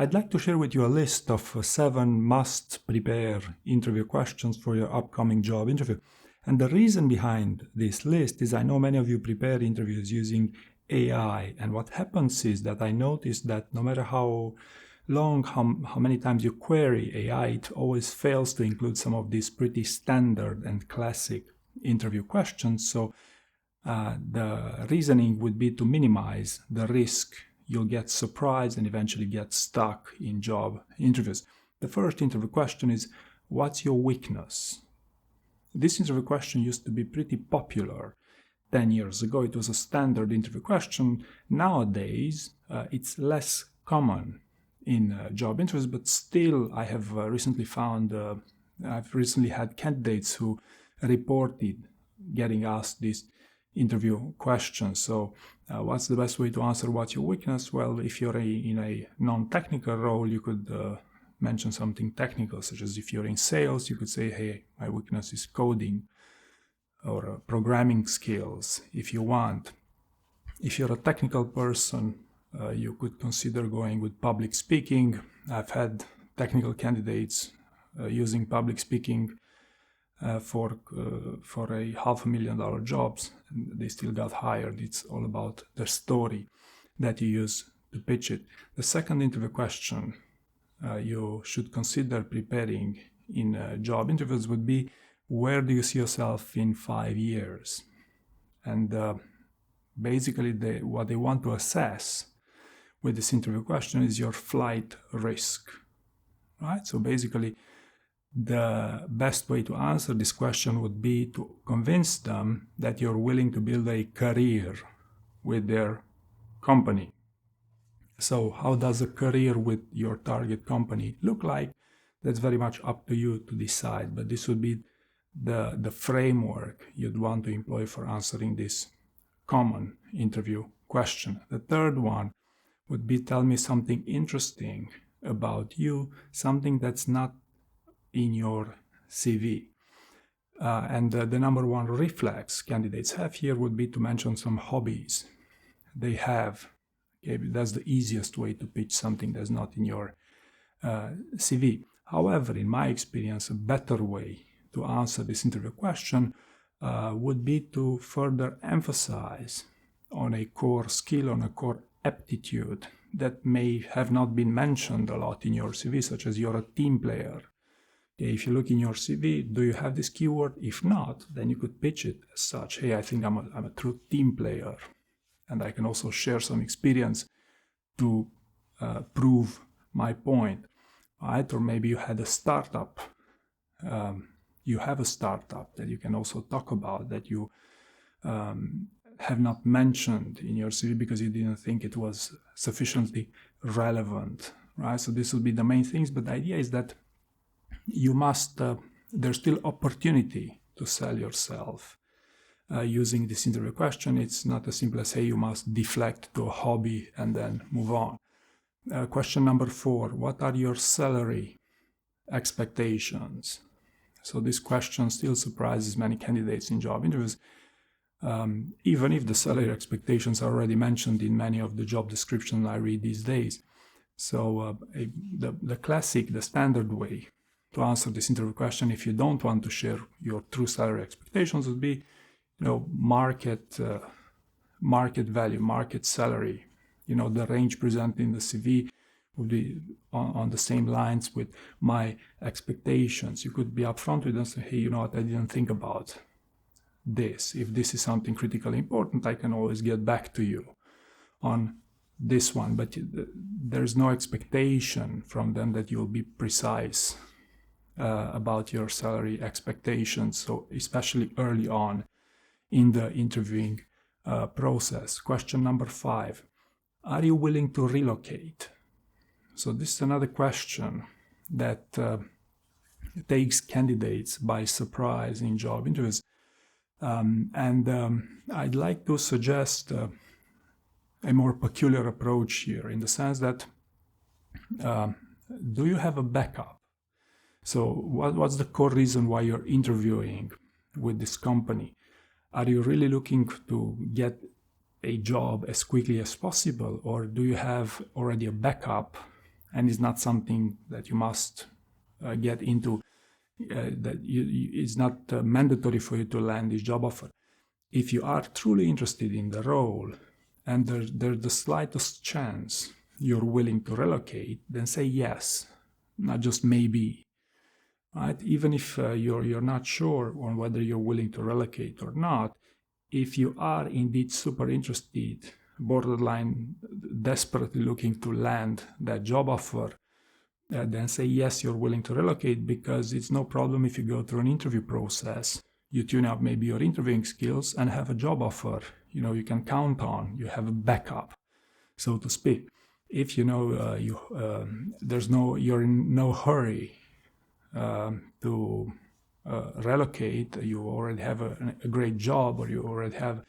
I'd like to share with you a list of 7 must-prepare interview questions for your upcoming job interview. And the reason behind this list is I know many of you prepare interviews using AI, and what happens is that I notice that no matter how long, how many times you query AI, it always fails to include some of these pretty standard and classic interview questions. So the reasoning would be to minimize the risk you'll get surprised and eventually get stuck in job interviews. The first interview question is, what's your weakness? This interview question used to be pretty popular 10 years ago. It was a standard interview question. Nowadays, it's less common in job interviews, but still I have recently had candidates who reported getting asked this interview question. So what's the best way to answer what's your weakness? Well, if you're in a non-technical role, you could mention something technical, such as if you're in sales, you could say, hey, my weakness is coding or programming skills if you want. If you're a technical person, you could consider going with public speaking. I've had technical candidates using public speaking for a $500,000 jobs, and they still got hired. It's all about the story that you use to pitch it. The second interview question you should consider preparing in job interviews would be, where do you see yourself in 5 years? And basically what they want to assess with this interview question is your flight risk, right? So basically, the best way to answer this question would be to convince them that you're willing to build a career with their company. So how does a career with your target company look like? That's very much up to you to decide, but this would be the framework you'd want to employ for answering this common interview question. The third one would be, tell me something interesting about you, something that's not in your CV. And the number one reflex candidates have here would be to mention some hobbies they have. Okay, that's the easiest way to pitch something that's not in your CV. However, in my experience, a better way to answer this interview question would be to further emphasize on a core skill, on a core aptitude that may have not been mentioned a lot in your CV, such as you're a team player. If you look in your CV, do you have this keyword? If not, then you could pitch it as such. Hey, I think I'm a true team player, and I can also share some experience to prove my point, right? Or maybe you had a startup. You have a startup that you can also talk about that you have not mentioned in your CV because you didn't think it was sufficiently relevant, right? So this will be the main things, but the idea is that you must, there's still opportunity to sell yourself using this interview question. It's not as simple as, hey, you must deflect to a hobby and then move on. Question number 4, what are your salary expectations? So this question still surprises many candidates in job interviews, even if the salary expectations are already mentioned in many of the job descriptions I read these days. So the classic, the standard way to answer this interview question, if you don't want to share your true salary expectations, would be, market value, market salary. The range presented in the CV would be on the same lines with my expectations. You could be upfront with them and say, hey, I didn't think about this. If this is something critically important, I can always get back to you on this one. But there's no expectation from them that you'll be precise about your salary expectations. So especially early on in the interviewing process. Question number 5, are you willing to relocate? So this is another question that takes candidates by surprise in job interviews. I'd like to suggest a more peculiar approach here, in the sense that do you have a backup? So what's the core reason why you're interviewing with this company? Are you really looking to get a job as quickly as possible, or do you have already a backup and it's not something that you must get into. It's not mandatory for you to land this job offer. If you are truly interested in the role and there's the slightest chance you're willing to relocate, then say yes, not just maybe. Right? Even if you're not sure on whether you're willing to relocate or not, if you are indeed super interested, borderline desperately looking to land that job offer, then say yes, you're willing to relocate, because it's no problem if you go through an interview process. You tune up maybe your interviewing skills and have a job offer, you can count on. You have a backup, so to speak. If you're in no hurry to relocate, you already have a great job, or you already have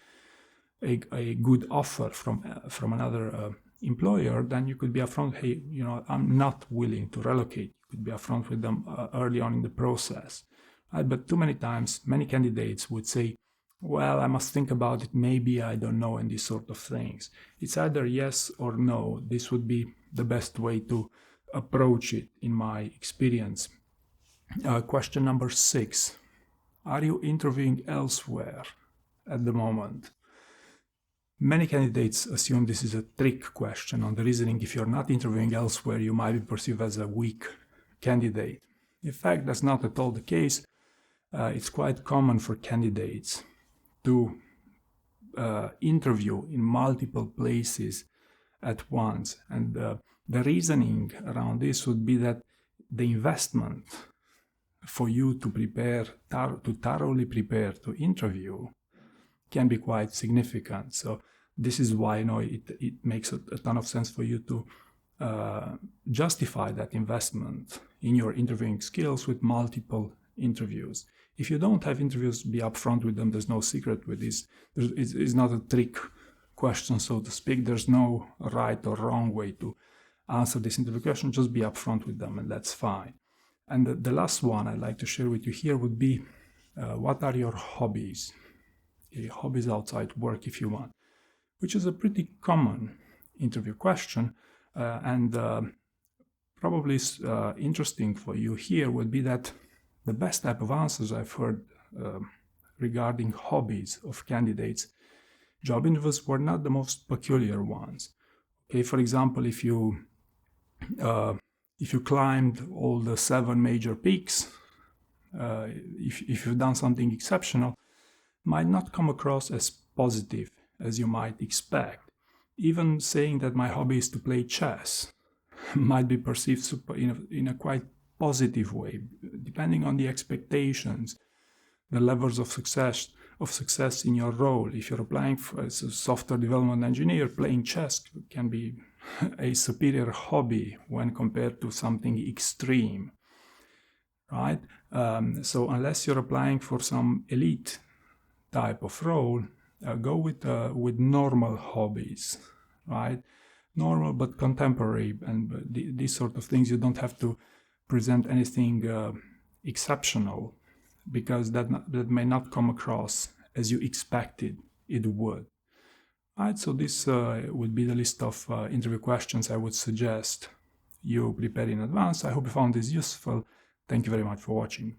a good offer from another employer, then you could be upfront. Hey, I'm not willing to relocate. You could be upfront with them early on in the process. Right? But too many times, many candidates would say, well, I must think about it, maybe, I don't know, and these sort of things. It's either yes or no. This would be the best way to approach it, in my experience. Question number 6. Are you interviewing elsewhere at the moment? Many candidates assume this is a trick question on the reasoning if you're not interviewing elsewhere, you might be perceived as a weak candidate. In fact, that's not at all the case. It's quite common for candidates to interview in multiple places at once. And the reasoning around this would be that the investment for you to prepare, to thoroughly prepare to interview, can be quite significant. So this is why it makes a ton of sense for you to justify that investment in your interviewing skills with multiple interviews. If you don't have interviews, be upfront with them. There's no secret with this. It's not a trick question, so to speak. There's no right or wrong way to answer this interview question. Just be upfront with them, and that's fine. And the last one I'd like to share with you here would be, what are your hobbies? Hobbies outside work, if you want, which is a pretty common interview question. And probably interesting for you here would be that the best type of answers I've heard regarding hobbies of candidates, job interviews, were not the most peculiar ones. Okay, for example, if you climbed all the 7 major peaks, if you've done something exceptional, might not come across as positive as you might expect. Even saying that my hobby is to play chess might be perceived in a quite positive way, depending on the expectations, the levels of success in your role. If you're applying as a software development engineer, playing chess can be a superior hobby when compared to something extreme, right? So unless you're applying for some elite type of role, go with normal hobbies, right? Normal but contemporary, and these sort of things. You don't have to present anything exceptional, because that may not come across as you expected it would. Right, so this would be the list of interview questions I would suggest you prepare in advance. I hope you found this useful. Thank you very much for watching.